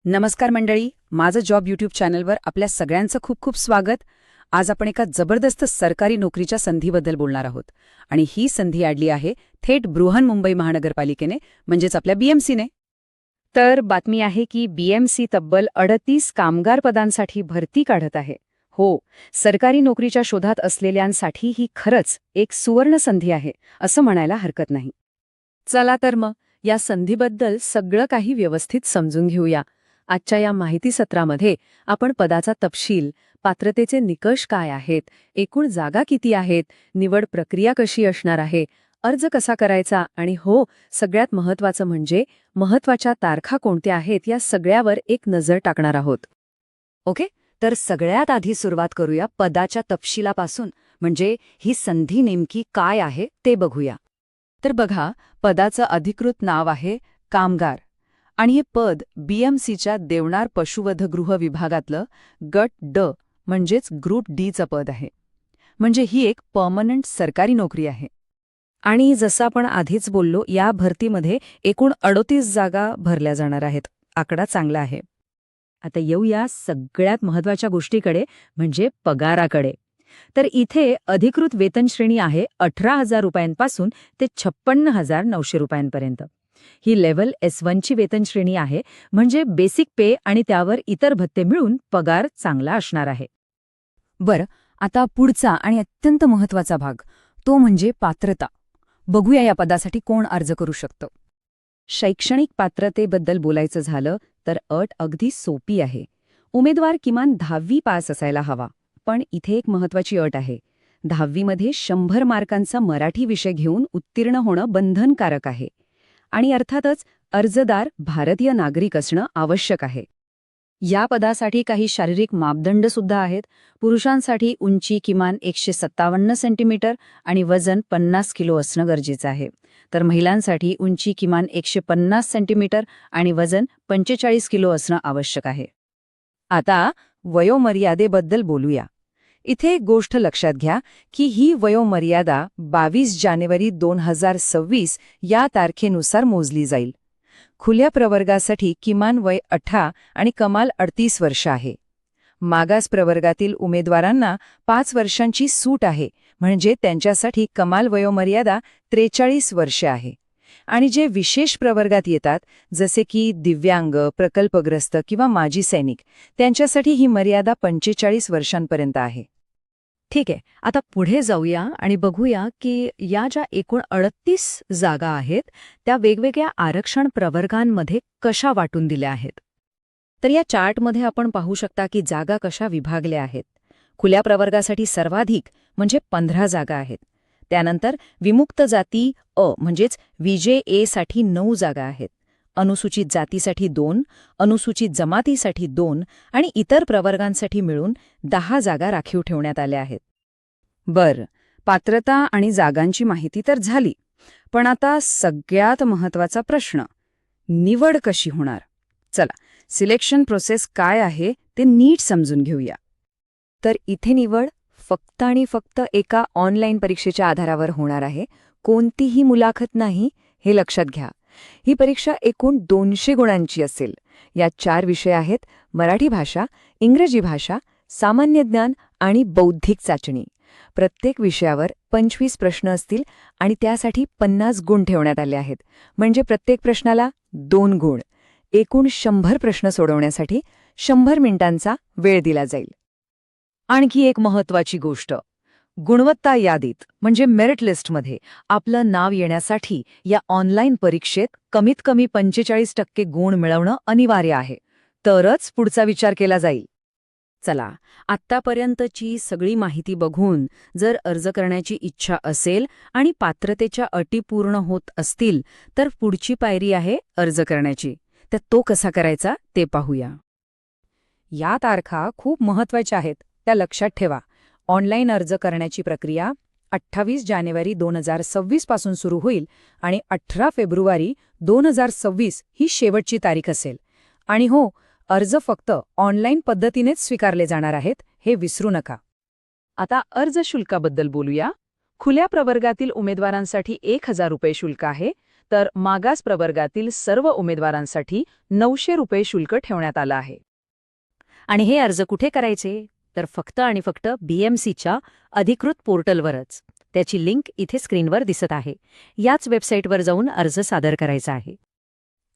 नमस्कार मंडळी, माझं जॉब यूट्यूब चॅनलवर आपल्या सगळ्यांचं खूप खूप स्वागत. आज आपण एका जबरदस्त सरकारी नोकरीच्या संधीबद्दल बोलणार आहोत. आणि ही संधी आणली आहे थेट बृहन्मुंबई महानगरपालिकेने, म्हणजेच आपल्या बीएमसीने. तर बातमी आहे की बीएमसी तब्बल 38 कामगार पदांसाठी भरती काढत आहे. हो, सरकारी नोकरीच्या शोधात असलेल्यांसाठी ही खरंच एक सुवर्ण संधी आहे, असं म्हणायला हरकत नाही. चला तर मग या संधीबद्दल सगळं काही व्यवस्थित समजून घेऊया. आजच्या या माहिती सत्रामध्ये आपण पदाचा तपशील, पात्रतेचे निकष काय आहेत, एकूण जागा किती आहेत, निवड प्रक्रिया कशी असणार आहे, अर्ज कसा करायचा आणि हो, सगळ्यात महत्त्वाचं म्हणजे महत्त्वाच्या तारखा कोणत्या आहेत या सगळ्यावर एक नजर टाकणार आहोत. ओके, तर सगळ्यात आधी सुरुवात करूया पदाच्या तपशिलापासून, म्हणजे ही संधी नेमकी काय आहे ते बघूया. तर बघा, पदाचं अधिकृत नाव आहे कामगार. आणि हे पद बीएमसीच्या देवनार पशुवधगृह विभागातलं गट ड म्हणजेच ग्रुप डीचं पद आहे. म्हणजे ही एक परमनंट सरकारी नोकरी आहे. आणि जसं आपण आधीच बोललो, या भरतीमध्ये एकूण 38 जागा भरल्या जाणार आहेत. आकडा चांगला आहे. आता येऊया सगळ्यात महत्त्वाच्या गोष्टीकडे, म्हणजे पगाराकडे. तर इथे अधिकृत वेतन श्रेणी आहे 18,000 रुपयांपासून ते 56,900 रुपयांपर्यंत. ही लेव्हल S1 ची वेतन श्रेणी आहे, म्हणजे बेसिक पे आणि त्यावर इतर भत्ते मिळून पगार चांगला असणार आहे. बरं, आता पुढचा आणि अत्यंत महत्त्वाचा भाग, तो म्हणजे पात्रता. बघूया या पदासाठी कोण अर्ज करू शकतं. शैक्षणिक पात्रतेबद्दल बोलायचं झालं तर अट अगदी सोपी आहे. उमेदवार किमान 10वी पास असायला हवा. पण इथे एक महत्त्वाची अट आहे. 10वीमध्ये 100 मार्कांचा मराठी विषय घेऊन उत्तीर्ण होणं बंधनकारक आहे. आणि अर्थातच अर्जदार भारतीय नागरिक असणं आवश्यक आहे. या पदासाठी काही शारीरिक मापदंड सुद्धा आहेत. पुरुषांसाठी उंची किमान 157 सेंटीमीटर आणि वजन 50 किलो असणं गरजेचं आहे. तर महिलांसाठी उंची किमान 150 सेंटीमीटर आणि वजन 45 किलो असणं आवश्यक आहे. आता वयोमर्यादेबद्दल बोलूया. इथे एक गोष्ट लक्षात घ्या की ही वयोमर्यादा 22 जानेवारी 2026 या तारखेनुसार मोजली जाईल. खुल्या प्रवर्गासाठी किमान वय 18 आणि कमाल 38 वर्ष आहे. मागास प्रवर्गातील उमेदवारांना 5 वर्षांची सूट आहे, म्हणजे त्यांच्यासाठी कमाल वयोमर्यादा 43 वर्षे आहे. आणि जे विशेष प्रवर्गात येतात, जसे की दिव्यांग, प्रकल्पग्रस्त किंवा माजी सैनिक, त्यांच्यासाठी ही मर्यादा 45 वर्षांपर्यंत आहे. ठीक आहे, आता पुढे जाऊया आणि बघूया की या ज्या एकूण 38 जागा आहेत त्या वेगवेगळ्या आरक्षण प्रवर्गांमध्ये कशा वाटून दिल्या आहेत. तर या चार्टमध्ये आपण पाहू शकता की जागा कशा विभागल्या आहेत. खुल्या प्रवर्गासाठी सर्वाधिक म्हणजे 15 जागा आहेत. त्यानंतर विमुक्त जाती म्हणजेच VJA साठी 9 जागा आहेत. अनुसूचित जातीसाठी 2, अनुसूचित जमातीसाठी 2 आणि इतर प्रवर्गांसाठी मिळून 10 जागा राखीव ठेवण्यात आल्या आहेत. बरं, पात्रता आणि जागांची माहिती तर झाली. पण आता सगळ्यात महत्त्वाचा प्रश्न, निवड कशी होणार? चला, सिलेक्शन प्रोसेस काय आहे ते नीट समजून घेऊया. तर इथे निवड फक्त आणि फक्त एका ऑनलाईन परीक्षेच्या आधारावर होणार आहे. कोणतीही मुलाखत नाही, हे लक्षात घ्या. ही परीक्षा एकूण 200 गुणांची असेल. यात 4 विषय आहेत: मराठी भाषा, इंग्रजी भाषा, सामान्य ज्ञान आणि बौद्धिक चाचणी. प्रत्येक विषयावर 25 प्रश्न असतील आणि त्यासाठी 50 गुण ठेवण्यात आले आहेत. म्हणजे प्रत्येक प्रश्नाला 2 गुण. एकूण 100 प्रश्न सोडवण्यासाठी 100 मिनिटांचा वेळ दिला जाईल. आणखी एक महत्त्वाची गोष्ट, गुणवत्ता यादीत म्हणजे मेरिट लिस्टमध्ये आपलं नाव येण्यासाठी या ऑनलाईन परीक्षेत कमीत कमी 45% गुण मिळवणं अनिवार्य आहे. तरच पुढचा विचार केला जाईल. चला, आत्तापर्यंतची सगळी माहिती बघून जर अर्ज करण्याची इच्छा असेल आणि पात्रतेच्या अटी पूर्ण होत असतील तर पुढची पायरी आहे अर्ज करण्याची. तर तो कसा करायचा ते पाहूया. या तारखा खूप महत्त्वाच्या आहेत, त्या लक्षात ठेवा. ऑनलाईन अर्ज करण्याची प्रक्रिया 28 जानेवारी 2026 पासून सुरू होईल आणि 18 फेब्रुवारी 2026 ही शेवटची तारीख असेल. आणि हो, अर्ज फक्त ऑनलाईन पद्धतीनेच स्वीकारले जाणार आहेत, हे विसरू नका. आता अर्ज शुल्काबद्दल बोलूया. खुल्या प्रवर्गातील उमेदवारांसाठी 1,000 रुपये शुल्क आहे. तर मागास प्रवर्गातील सर्व उमेदवारांसाठी 900 रुपये शुल्क ठेवण्यात आलं आहे. आणि हे अर्ज कुठे करायचे? तर फक्त आणि फक्त BMCच्या अधिकृत पोर्टलवरच. त्याची लिंक इथे स्क्रीनवर दिसत आहे. याच वेबसाईटवर जाऊन अर्ज सादर करायचा आहे.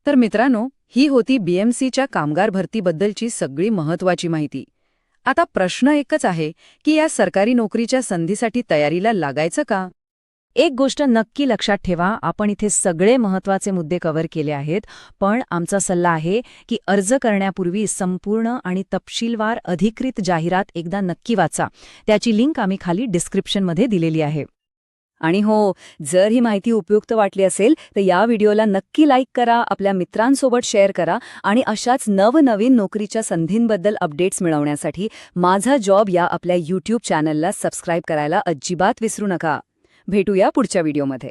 तर मित्रांनो, ही होती BMCच्या कामगार भरतीबद्दलची सगळी महत्त्वाची माहिती. आता प्रश्न एकच आहे की या सरकारी नोकरीच्या संधीसाठी तयारीला लागायचं का? एक गोष्ट नक्की लक्षात ठेवा, आपण इथे सगळे महत्त्वाचे मुद्दे कव्हर केले आहेत, पण आमचा सल्ला आहे की अर्ज करण्यापूर्वी संपूर्ण आणि तपशीलवार अधिकृत जाहिरात एकदा नक्की वाचा. त्याची लिंक आम्ही खाली डिस्क्रिप्शनमध्ये दिलेली आहे. आणि हो, जर ही माहिती उपयुक्त वाटली असेल तर या व्हिडिओला नक्की लाईक करा, आपल्या मित्रांसोबत शेअर करा आणि अशाच नवनवीन नोकरीच्या संधींबद्दल अपडेट्स मिळवण्यासाठी माझा जॉब या आपल्या YouTube चॅनलला सबस्क्राईब करायला अजिबात विसरू नका. भेटूया पुढच्या व्हिडिओमध्ये.